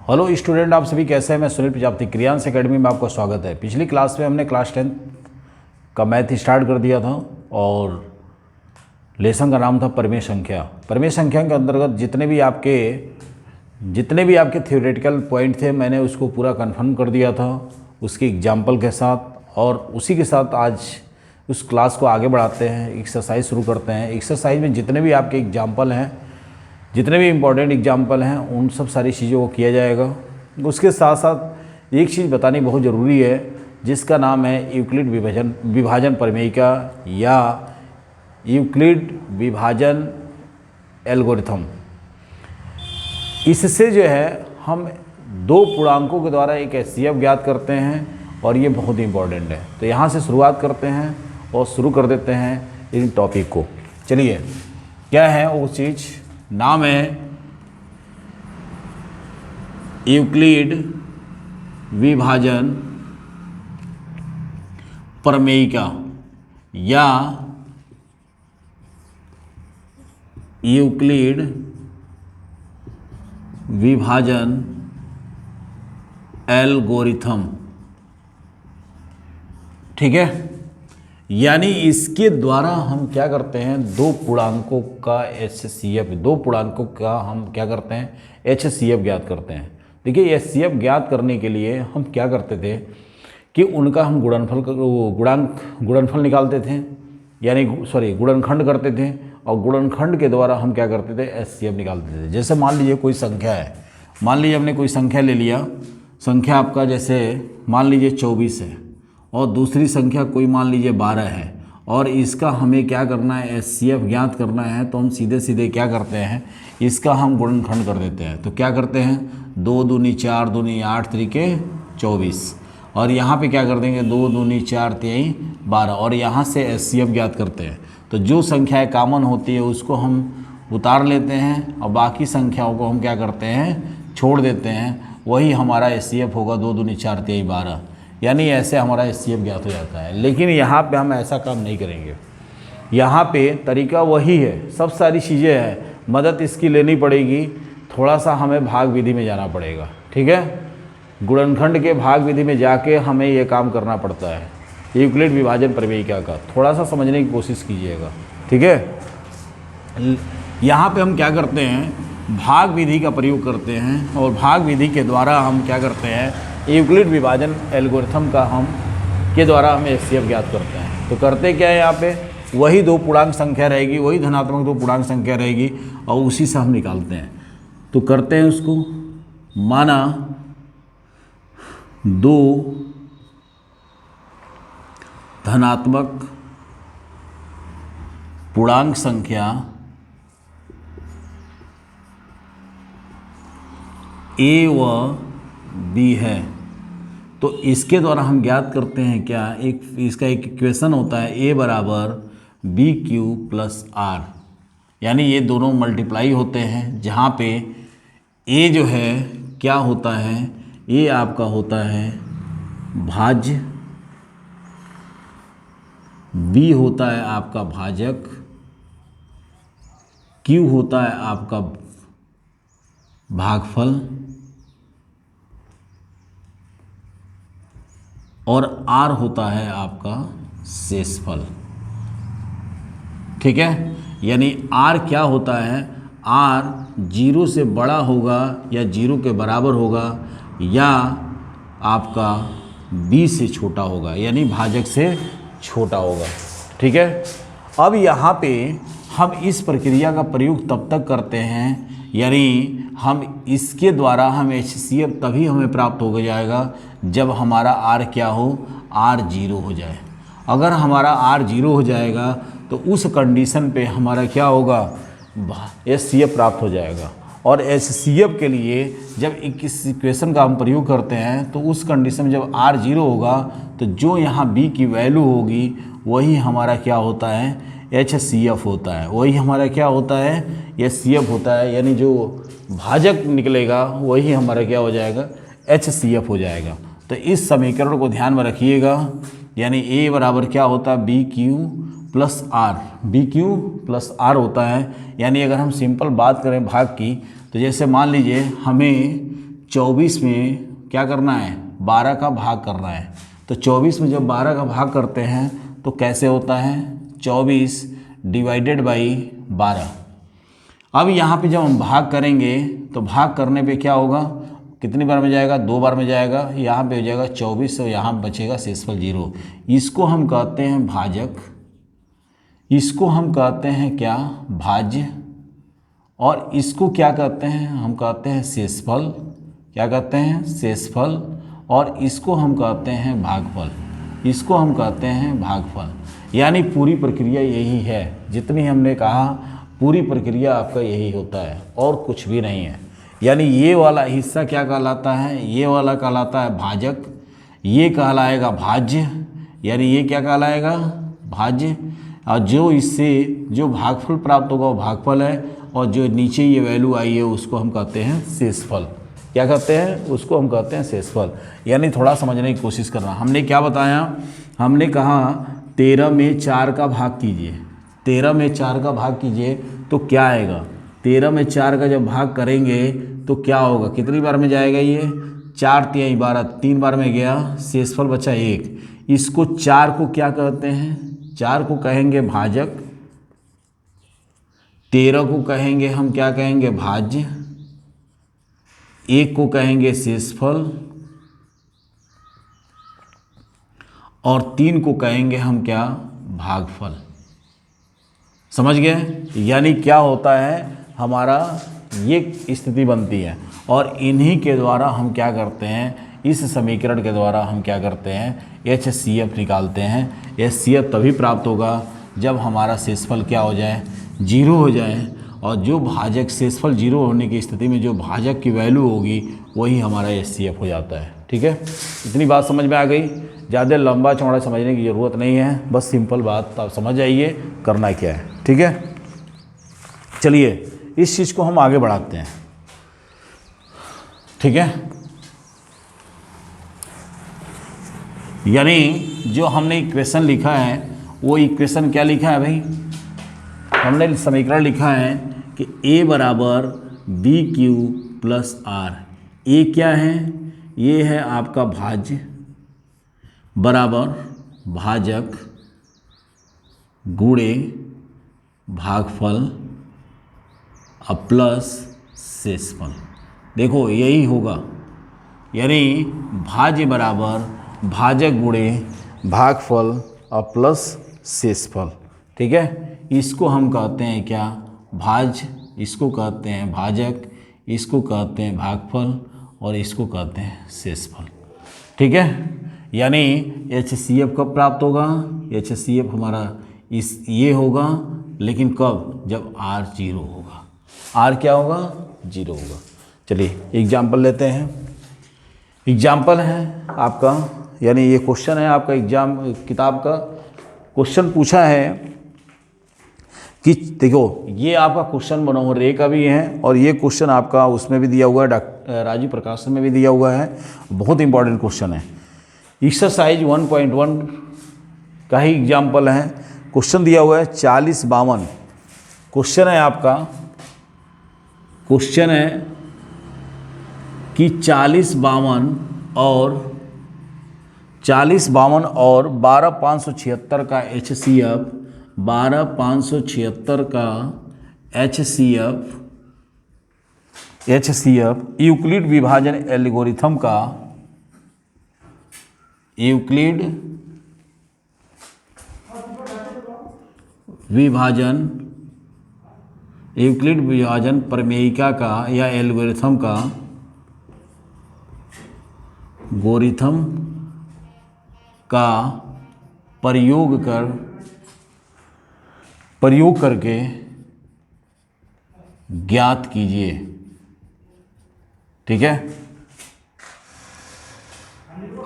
Hello student, आप सभी कैसे हैं। मैं सुनील प्रजापति, क्रियांश एकेडमी में आपका स्वागत है। पिछली क्लास में हमने क्लास 10 का मैथ स्टार्ट कर दिया था और लेसन का नाम था परिमेय संख्या। परिमेय संख्या के अंतर्गत जितने भी आपके थ्योरेटिकल पॉइंट थे मैंने उसको पूरा कंफर्म कर दिया था उसकी एग्जाम्पल के साथ। और उसी के साथ आज उस क्लास को आगे बढ़ाते हैं, एक्सरसाइज शुरू करते हैं। एक्सरसाइज में जितने भी आपके एग्जाम्पल हैं, जितने भी इम्पोर्टेंट एग्जाम्पल हैं, उन सब सारी चीज़ों को किया जाएगा। उसके साथ साथ एक चीज़ बतानी बहुत ज़रूरी है जिसका नाम है यूक्लिड विभाजन प्रमेयिका या यूक्लिड विभाजन एल्गोरिथम। इससे जो है हम दो पूर्णांकों के द्वारा एक एचसीएफ ज्ञात करते हैं और ये बहुत इम्पोर्टेंट है। तो यहाँ से शुरुआत करते हैं और शुरू कर देते हैं इन टॉपिक को। चलिए, क्या है वो चीज़? नाम है यूक्लिड विभाजन प्रमेयिका या यूक्लिड विभाजन एल्गोरिथम। ठीक है, यानी इसके द्वारा हम क्या करते हैं, दो पूर्णांकों का एचसीएफ, दो पूर्णांकों का हम क्या करते हैं, एचसीएफ ज्ञात करते हैं। देखिए, एचसीएफ ज्ञात करने के लिए हम क्या करते थे कि उनका हम गुणनफल निकालते थे, यानी गुणनखंड करते थे और गुणनखंड के द्वारा हम क्या करते थे, एचसीएफ निकालते थे। जैसे मान लीजिए कोई संख्या है, मान लीजिए हमने कोई संख्या ले लिया, संख्या आपका जैसे मान लीजिए 24 है और दूसरी संख्या कोई मान लीजिए 12 है और इसका हमें क्या करना है, एचसीएफ ज्ञात करना है। तो हम सीधे सीधे क्या करते हैं, इसका हम गुणनखंड कर देते हैं। तो क्या करते हैं, 2 दूनी 4 दूनी 8 तरीके 24 और यहाँ पे क्या कर देंगे, 2 दूनी 4 तिहाई 12 और यहाँ से एचसीएफ ज्ञात करते हैं। तो जो संख्याएँ कॉमन होती है उसको हम उतार लेते हैं और बाकी संख्याओं को हम क्या करते हैं, छोड़ देते हैं। वही हमारा एचसीएफ होगा, 2 दूनी 4 तिहाई 12, यानी ऐसे हमारा एचसीएफ ज्ञात हो जाता है। लेकिन यहाँ पे हम ऐसा काम नहीं करेंगे। यहाँ पे तरीका वही है, सब सारी चीज़ें हैं, मदद इसकी लेनी पड़ेगी। थोड़ा सा हमें भाग विधि में जाना पड़ेगा। ठीक है, गुणनखंड के भाग विधि में जाके हमें ये काम करना पड़ता है, यूक्लिड विभाजन प्रमेयिका का। थोड़ा सा समझने की कोशिश कीजिएगा। ठीक है, यहाँ पे हम क्या करते हैं, भाग विधि का प्रयोग करते हैं और भाग विधि के द्वारा हम क्या करते हैं, यूक्लिड विभाजन एल्गोरिथम का के द्वारा हम एचसीएफ ज्ञात करते हैं। तो करते क्या है, यहाँ पे वही दो पूर्णांक संख्या रहेगी, वही धनात्मक दो पूर्णांक संख्या रहेगी और उसी से हम निकालते हैं। तो करते हैं उसको, माना 2 धनात्मक पूर्णांक संख्या ए व बी है। तो इसके द्वारा हम ज्ञात करते हैं क्या, इसका एक इक्वेशन होता है ए बराबर बी क्यू प्लस आर, यानी ये दोनों मल्टीप्लाई होते हैं। जहाँ पे ए जो है क्या होता है, ये आपका होता है भाज्य, बी होता है आपका भाजक, क्यू होता है आपका भागफल और आर होता है आपका शेषफल। ठीक है, यानी आर क्या होता है, आर 0 से बड़ा होगा या 0 के बराबर होगा या आपका बी से छोटा होगा, यानी भाजक से छोटा होगा। ठीक है, अब यहाँ पे हम इस प्रक्रिया का प्रयोग तब तक करते हैं, यानी हम इसके द्वारा हम एचसीएफ तभी हमें प्राप्त हो जाएगा जब हमारा आर क्या हो, आर 0 हो जाए। अगर हमारा आर 0 हो जाएगा तो उस कंडीशन पे हमारा क्या होगा, एचसीएफ प्राप्त हो जाएगा। और एचसीएफ के लिए जब इस इक्वेशन का हम प्रयोग करते हैं तो उस कंडीशन में जब आर 0 होगा तो जो यहाँ बी की वैल्यू होगी वही हमारा क्या होता है, एचसीएफ होता है। वही हमारा क्या होता है, एचसीएफ होता है, यानी जो भाजक निकलेगा वही हमारा क्या हो जाएगा, एचसीएफ हो जाएगा। तो इस समीकरण को ध्यान में रखिएगा, यानी ए बराबर क्या होता है, B Q plus R, B Q plus R होता है। यानी अगर हम सिंपल बात करें भाग की, तो जैसे मान लीजिए हमें 24 में क्या करना है, 12 का भाग करना है। तो 24 में जब 12 का भाग करते हैं तो कैसे होता है, 24 डिवाइडेड बाई 12। अब यहाँ पे जब हम भाग करेंगे तो भाग करने पे क्या होगा, कितनी बार में जाएगा, 2 बार में जाएगा। यहाँ पे हो जाएगा 24 और यहाँ बचेगा शेषफल 0। इसको हम कहते हैं भाजक, इसको हम कहते हैं क्या, भाज्य, और इसको क्या कहते हैं, हम कहते हैं शेषफल। क्या कहते हैं, शेषफल। और इसको हम कहते हैं भागफल, इसको हम कहते हैं भागफल। यानी पूरी प्रक्रिया यही है, जितनी हमने कहा पूरी प्रक्रिया आपका यही होता है और कुछ भी नहीं है। यानी ये वाला हिस्सा क्या कहलाता है, ये वाला कहलाता है भाजक, ये कहलाएगा भाज्य, यानी ये क्या कहलाएगा, भाज्य। और जो इससे जो भागफल प्राप्त होगा वो भागफल है, और जो नीचे ये वैल्यू आई है उसको हम कहते हैं शेषफल। क्या कहते हैं, उसको हम कहते हैं शेषफल। यानी थोड़ा समझने की कोशिश करना। हमने क्या बताया, हमने कहा 13 में 4 का भाग कीजिए, 13 में 4 का भाग कीजिए तो क्या आएगा, 13 में 4 का जब भाग करेंगे तो क्या होगा, कितनी बार में जाएगा ये, 4 तिहाई 12, 3 बार में गया, शेषफल बचा 1। इसको 4 को क्या कहते हैं, 4 को कहेंगे भाजक, 13 को कहेंगे हम क्या कहेंगे, भाज्य, 1 को कहेंगे शेषफल, और 3 को कहेंगे हम क्या, भागफल। समझ गए। यानी क्या होता है, हमारा ये स्थिति बनती है, और इन्हीं के द्वारा हम क्या करते हैं, इस समीकरण के द्वारा हम क्या करते हैं, HCF निकालते हैं। HCF तभी प्राप्त होगा जब हमारा शेषफल क्या हो जाए, 0 हो जाए, और जो भाजक, शेषफल 0 होने की स्थिति में जो भाजक की वैल्यू होगी वही हमारा HCF हो जाता है। ठीक है, इतनी बात समझ में आ गई। ज़्यादा लंबा चौड़ा समझने की ज़रूरत नहीं है, बस सिंपल बात आप समझ आइए करना क्या है। ठीक है, चलिए इस चीज़ को हम आगे बढ़ाते हैं। ठीक है, यानी जो हमने इक्वेशन लिखा है वो इक्वेशन क्या लिखा है भाई, हमने समीकरण लिखा है कि A बराबर BQ प्लस R। ए क्या है, ये है आपका भाज्य बराबर भाजक गुणे भागफल और प्लस शेषफल। देखो यही होगा, यानी भाज्य बराबर भाजक गुणे भागफल और प्लस शेषफल। ठीक है, इसको हम कहते हैं क्या, भाज्य, इसको कहते हैं भाजक, इसको कहते हैं भागफल, और इसको कहते हैं शेषफल। ठीक है, यानी HCF कब प्राप्त होगा, HCF हमारा ये होगा, लेकिन कब, जब R 0 होगा। R क्या होगा, 0 होगा। चलिए एग्जाम्पल लेते हैं। एग्जाम्पल है आपका, यानी ये क्वेश्चन है आपका, एग्जाम किताब का क्वेश्चन पूछा है कि देखो ये आपका क्वेश्चन मनोहर रे का भी है, और ये क्वेश्चन आपका उसमें भी दिया हुआ है, डॉक्टर राजीव प्रकाशन में भी दिया हुआ है। बहुत इंपॉर्टेंट क्वेश्चन है। एक्सरसाइज 1.1 का ही एग्जाम्पल है। क्वेश्चन दिया हुआ है 40-52। क्वेश्चन है आपका, क्वेश्चन है कि 40-52 और 12,576 का HCF, 12,576 का HCF यूक्लिड विभाजन एल्गोरिथम का, यूक्लिड विभाजन प्रमेयिका का या एल्गोरिथम का प्रयोग करके ज्ञात कीजिए। ठीक है,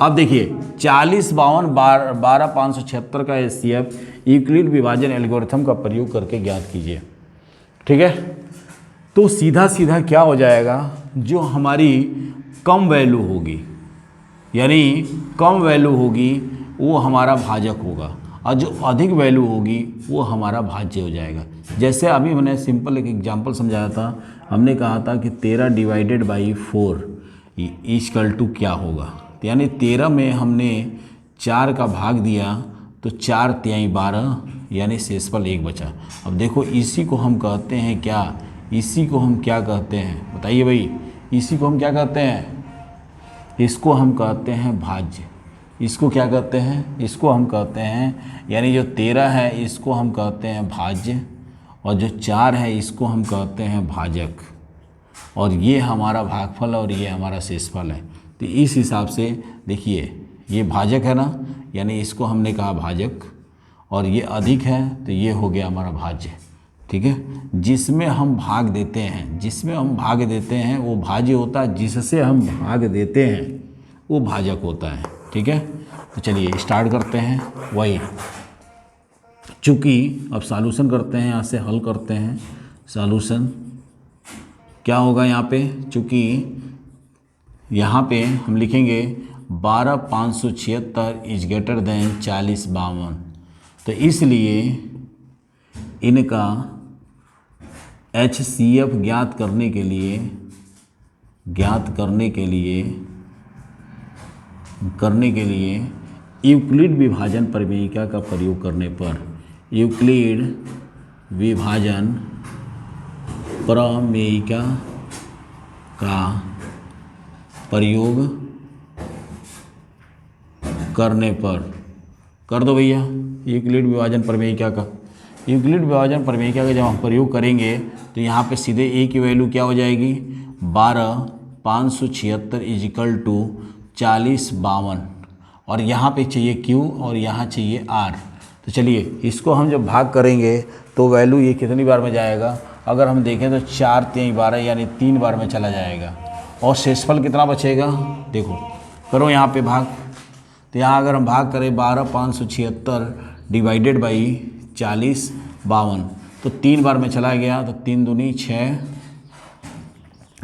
अब देखिए 40-52 12,576 का HCF यूक्लिड विभाजन एल्गोरिथम का प्रयोग करके ज्ञात कीजिए। ठीक है, तो सीधा सीधा क्या हो जाएगा, जो हमारी कम वैल्यू होगी, यानी कम वैल्यू होगी वो हमारा भाजक होगा, और जो अधिक वैल्यू होगी वो हमारा भाज्य हो जाएगा। जैसे अभी मैंने सिंपल एक एग्जांपल समझाया था, हमने कहा था कि 13 डिवाइडेड बाई 4, इक्वल टू क्या होगा। तो यानी 13 में हमने 4 का भाग दिया तो 4 तिहाई 12 यानी शेषफल 1 बचा। अब देखो इसी को हम कहते हैं क्या, इसी को हम क्या कहते हैं बताइए भाई, इसी को हम क्या कहते हैं, इसको हम कहते हैं भाज्य। इसको क्या कहते हैं, इसको हम कहते हैं, यानी जो 13 है इसको हम कहते हैं भाज्य और जो 4 है इसको हम कहते हैं भाजक, और ये हमारा भागफल और ये हमारा शेषफल है। तो इस हिसाब से देखिए ये भाजक है ना, यानी इसको हमने कहा भाजक, और ये अधिक है तो ये हो गया हमारा भाज्य। ठीक है, जिसमें हम भाग देते हैं, जिसमें हम भाग देते हैं वो भाज्य होता है, जिससे हम भाग देते हैं वो भाजक होता है। ठीक है, तो चलिए स्टार्ट करते हैं। वही चूँकि अब सॉल्यूशन करते हैं, यहाँ से हल करते हैं। सॉल्यूशन क्या होगा यहाँ पे, चूँकि यहाँ पे हम लिखेंगे 12,576 इज ग्रेटर देन 40,52, तो इसलिए इनका HCF ज्ञात करने के लिए यूक्लिड विभाजन प्रमेयिका का प्रयोग करने पर, यूक्लिड विभाजन प्रमेयिका का प्रयोग करने पर, कर दो भैया यूक्लिड विभाजन प्रमेयिका का। यूक्लिड विभाजन प्रमेयिका का जब हम प्रयोग करेंगे तो यहाँ पे सीधे ए की वैल्यू क्या हो जाएगी, 12,576 इजिकल टू 40,52, और यहाँ पे चाहिए क्यू और यहाँ चाहिए आर। तो चलिए इसको हम जब भाग करेंगे तो वैल्यू ये कितनी बार में जाएगा, अगर हम देखें तो 4 तिहाई 12 यानी 3 बार में चला जाएगा, और शेषफल कितना बचेगा, देखो करो यहाँ पे भाग। तो यहाँ अगर हम भाग करें 12,576 डिवाइडेड बाई 40,52, तो 3 बार में चला गया, तो 3 दूनी 6,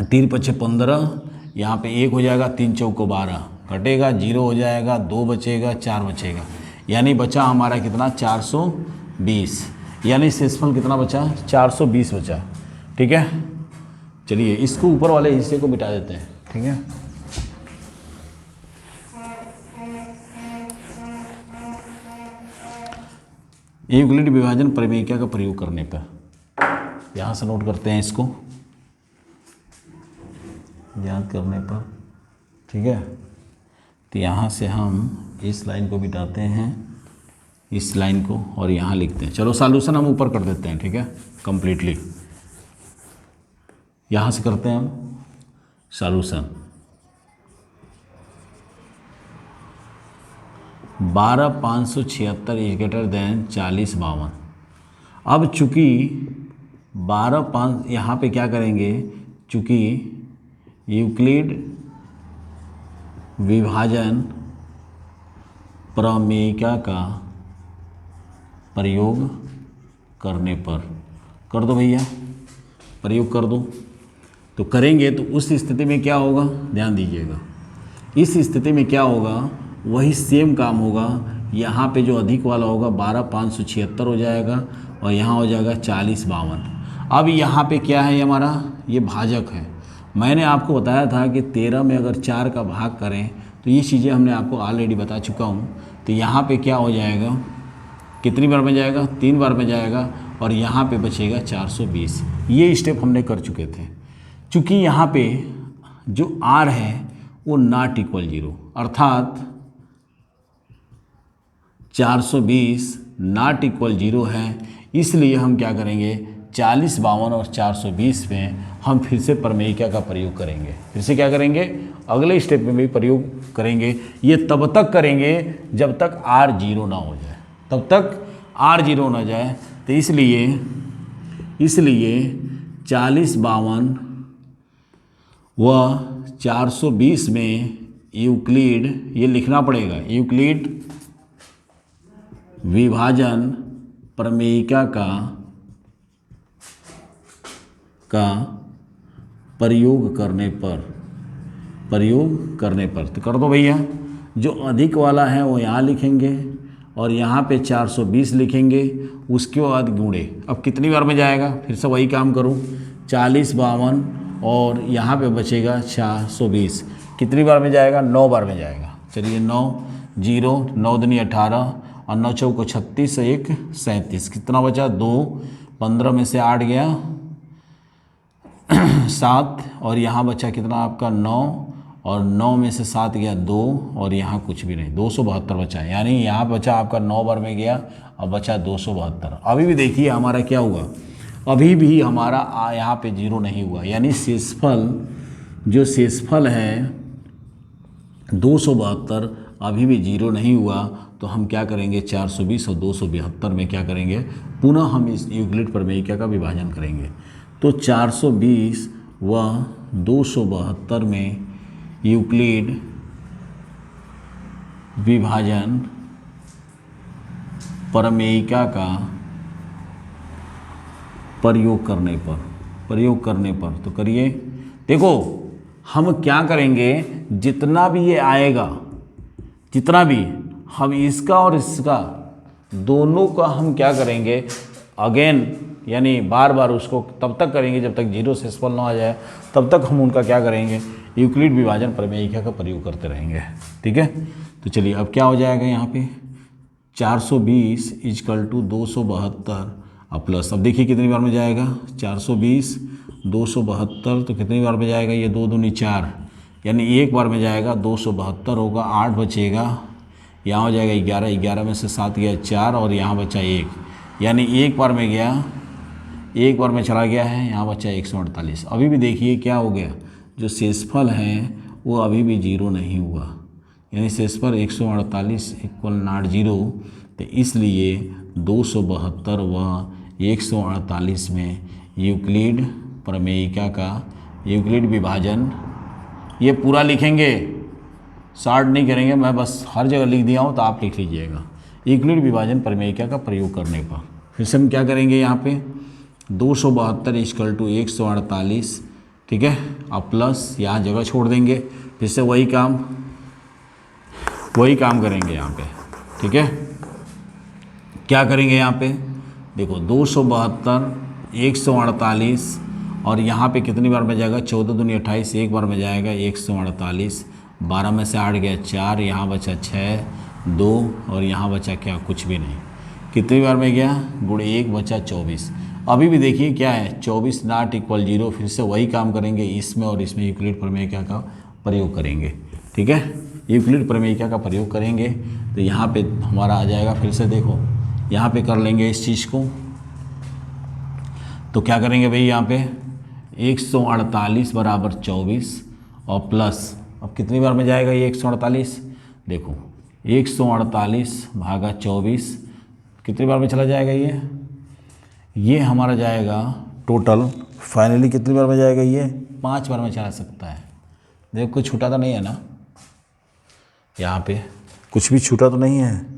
3 पचे 15, यहाँ पे 1 हो जाएगा, 3 चौको 12 कटेगा, 0 हो जाएगा, 2 बचेगा, 4 बचेगा, यानी बचा हमारा कितना 420, यानी शेषफल कितना बचा 420 बचा। ठीक है, चलिए इसको ऊपर वाले हिस्से को मिटा देते हैं। ठीक है, यूक्लिड विभाजन प्रमेयिका का प्रयोग करने पर, यहाँ से नोट करते हैं इसको याद करने पर। ठीक है, तो यहाँ से हम इस लाइन को मिटाते हैं, इस लाइन को, और यहाँ लिखते हैं। चलो सॉल्यूशन हम ऊपर कर देते हैं। ठीक है, कंप्लीटली यहाँ से करते हैं हम सॉल्यूशन। 12,576 is greater than 40,52। अब चूँकि 12,5 यहाँ पे क्या करेंगे, चूँकि यूक्लिड विभाजन प्रमेयिका का प्रयोग करने पर, कर दो भैया प्रयोग कर दो। तो करेंगे तो उस स्थिति में क्या होगा, ध्यान दीजिएगा, इस स्थिति में क्या होगा, वही सेम काम होगा। यहाँ पे जो अधिक वाला होगा 12,576 हो जाएगा, और यहाँ हो जाएगा 40,52। अब यहाँ पे क्या है, हमारा ये भाजक है। मैंने आपको बताया था कि 13 में अगर 4 का भाग करें तो ये चीज़ें हमने आपको ऑलरेडी बता चुका हूँ। तो यहाँ पे क्या हो जाएगा, कितनी बार में जाएगा, 3 बार में जाएगा, और यहाँ पे बचेगा 420। ये स्टेप हमने कर चुके थे। चूँकि यहाँ पे जो R है वो नॉट इक्वल 0, अर्थात 420 नॉट इक्वल 0 है, इसलिए हम क्या करेंगे, 40,52 और 420 में हम फिर से प्रमेयिका का प्रयोग करेंगे। फिर से क्या करेंगे, अगले स्टेप में भी प्रयोग करेंगे। ये तब तक करेंगे जब तक R 0 ना हो जाए, तब तक R 0 ना जाए। तो इसलिए 40,52 व 420 में यूक्लिड, ये लिखना पड़ेगा, यूक्लिड विभाजन प्रमेयिका का प्रयोग करने पर तो कर दो भैया। जो अधिक वाला है वो यहाँ लिखेंगे, और यहाँ पे 420 लिखेंगे, उसके बाद गुणे। अब कितनी बार में जाएगा, फिर से वही काम करूँ, 40,52 और यहाँ पे बचेगा 420, कितनी बार में जाएगा, 9 बार में जाएगा। चलिए 9 0 9 दूनी 18 और 9 चौको 36 1 37, कितना बचा 2, 15 में से 8 गया 7 और यहाँ बचा कितना आपका 9 और 9 में से 7 गया 2 और यहाँ कुछ भी नहीं, 272 बचा। यानी यहाँ बचा आपका 9 बार में गया और बचा 272। अभी भी देखिए हमारा क्या हुआ, अभी भी हमारा यहाँ पे जीरो नहीं हुआ, यानी शेषफल जो शेषफल है 272 अभी भी जीरो नहीं हुआ। तो हम क्या करेंगे, 420 और 272 में क्या करेंगे, पुनः हम इस यूक्लिड प्रमेयिका का विभाजन करेंगे। तो 420 व 272 में यूक्लिड विभाजन प्रमेयिका का प्रयोग करने पर तो करिए। देखो हम क्या करेंगे, जितना भी ये आएगा, जितना भी हम इसका और इसका दोनों का हम क्या करेंगे अगेन, यानी बार बार उसको तब तक करेंगे जब तक जीरो शेषफल ना आ जाए, तब तक हम उनका क्या करेंगे, यूक्लिड विभाजन प्रमेयिका का प्रयोग करते रहेंगे। ठीक है, तो चलिए अब क्या हो जाएगा यहाँ पे 420 = 272 और प्लस, अब देखिए कितनी बार में जाएगा 420 272, तो कितनी बार में जाएगा, ये 2 दूनी 4, यानी एक बार में जाएगा 272 होगा, 8 बचेगा, यहाँ हो जाएगा 11, 11 में से 7 गया 4 और यहाँ बचा 1, यानी एक बार में गया, एक बार में चला गया है, यहाँ बचा 148। अभी भी देखिए क्या हो गया, जो शेषफल है वो अभी भी जीरो नहीं हुआ, यानी शेषफल 148 = नॉट जीरो। तो इसलिए 272 व 148 में यूक्लिड प्रमेयिका का यूक्लिड विभाजन, ये पूरा लिखेंगे, शॉर्ट नहीं करेंगे, मैं बस हर जगह लिख दिया हूँ तो आप लिख लीजिएगा। यूक्लिड विभाजन प्रमेयिका का प्रयोग करने पर फिर से हम क्या करेंगे, यहाँ पे 272 = 148, ठीक है, अब प्लस यहाँ जगह छोड़ देंगे, फिर से वही काम करेंगे यहाँ पे। ठीक है, क्या करेंगे यहाँ पे, देखो 272 148 और यहाँ पे कितनी बार में जाएगा, 14 दूनी 28, एक बार में जाएगा 148, 12 में से 8 गया 4, यहाँ बचा 6 2 और यहाँ बचा क्या, कुछ भी नहीं, कितनी बार में गया, गुणे 1 बचा 24। अभी भी देखिए क्या है, 24 नॉट इक्वल जीरो, फिर से वही काम करेंगे, इसमें और इसमें यूक्लिड प्रमेयिका का प्रयोग करेंगे। ठीक है, यूक्लिड प्रमेयिका का प्रयोग करेंगे तो यहाँ पे हमारा आ जाएगा, फिर से देखो यहाँ पे कर लेंगे इस चीज़ को, तो क्या करेंगे भाई, यहाँ पे 148 बराबर 24 और प्लस, अब कितनी बार में जाएगा ये 148, देखो 148 भागा 24 कितनी बार में चला जाएगा, ये हमारा जाएगा टोटल फाइनली कितनी बार में जाएगा, ये 5 बार में चला सकता है। देखो कुछ छूटा तो नहीं है ना, यहाँ पे कुछ भी छूटा तो नहीं है,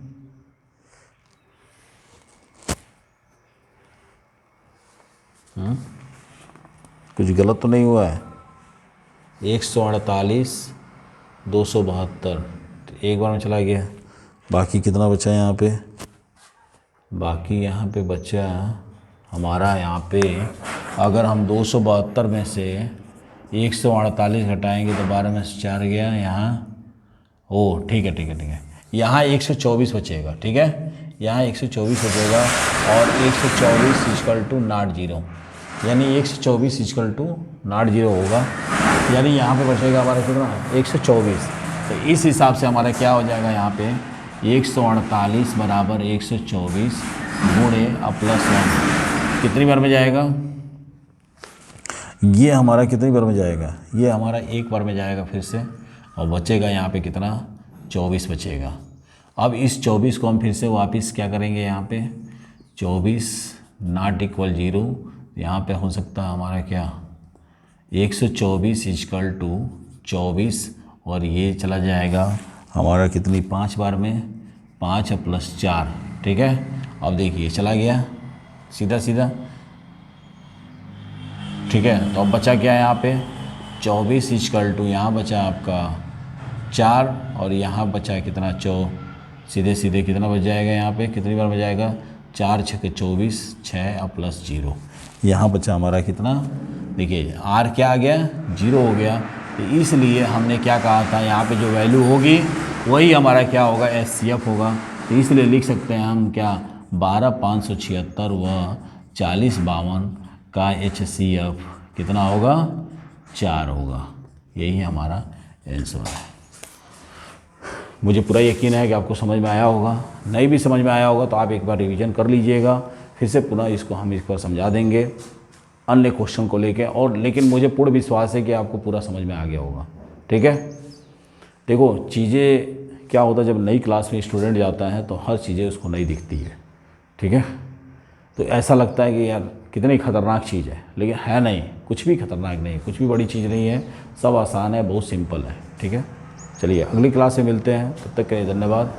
कुछ गलत तो नहीं हुआ है। 148 272 एक बार में चला गया, बाकी कितना बचा यहाँ पे, बाकी यहाँ पे बचा हमारा, यहाँ पे अगर हम 272 में से 148 घटाएंगे तो 12 में से 4 गया, यहाँ ओ ठीक है, यहाँ 124 बचेगा। ठीक है, यहाँ 124 बचेगा और 124 = नॉट जीरो, यानी 124 = नॉट जीरो होगा, यानी यहाँ पे बचेगा हमारा कितना 124। तो इस हिसाब से हमारा क्या हो जाएगा, यहाँ पे 148 बराबर 124 गुणे +1 कितनी बार में जाएगा, ये हमारा कितनी बार में जाएगा, ये हमारा एक बार में जाएगा फिर से, और बचेगा यहाँ पे कितना 24 बचेगा। अब इस 24 को हम फिर से वापस क्या करेंगे, यहाँ पे 24 नॉट इक्वल जीरो, यहाँ पे हो सकता है हमारा क्या 124 = 24 और ये चला जाएगा हमारा कितनी 5 बार में, 5 + 4। ठीक है, अब देखिए चला गया सीधा। ठीक है, तो अब बचा क्या है यहाँ पे 24 = यहाँ बचा आपका 4 और यहाँ बचा कितना सीधे कितना बच जाएगा, यहाँ पे कितनी बार बच जाएगा 4 × 6 = 24, 6 और +0 यहाँ बचा हमारा कितना, देखिए r क्या आ गया 0 हो गया, तो इसलिए हमने क्या कहा था, यहाँ पे जो वैल्यू होगी वही हमारा क्या होगा, HCF होगा। तो इसलिए लिख सकते हैं हम क्या, 12,576 व 4052 का HCF कितना होगा, 4 होगा। यही हमारा आंसर है। मुझे पूरा यकीन है कि आपको समझ में आया होगा। नहीं भी समझ में आया होगा तो आप एक बार रिवीजन कर लीजिएगा, फिर से पुनः इसको हम इस पर समझा देंगे अन्य क्वेश्चन को लेके, और लेकिन मुझे पूर्ण विश्वास है कि आपको पूरा समझ में आ गया होगा। ठीक है, देखो चीज़ें क्या होता है, जब नई क्लास में स्टूडेंट जाता है तो हर चीज़ें उसको नहीं दिखती है। ठीक है, तो ऐसा लगता है कि यार कितनी खतरनाक चीज़ है, लेकिन है नहीं, कुछ भी खतरनाक नहीं, कुछ भी बड़ी चीज़ नहीं है, सब आसान है, बहुत सिंपल है। ठीक है, चलिए अगली क्लास में मिलते हैं, तब तक के लिए धन्यवाद।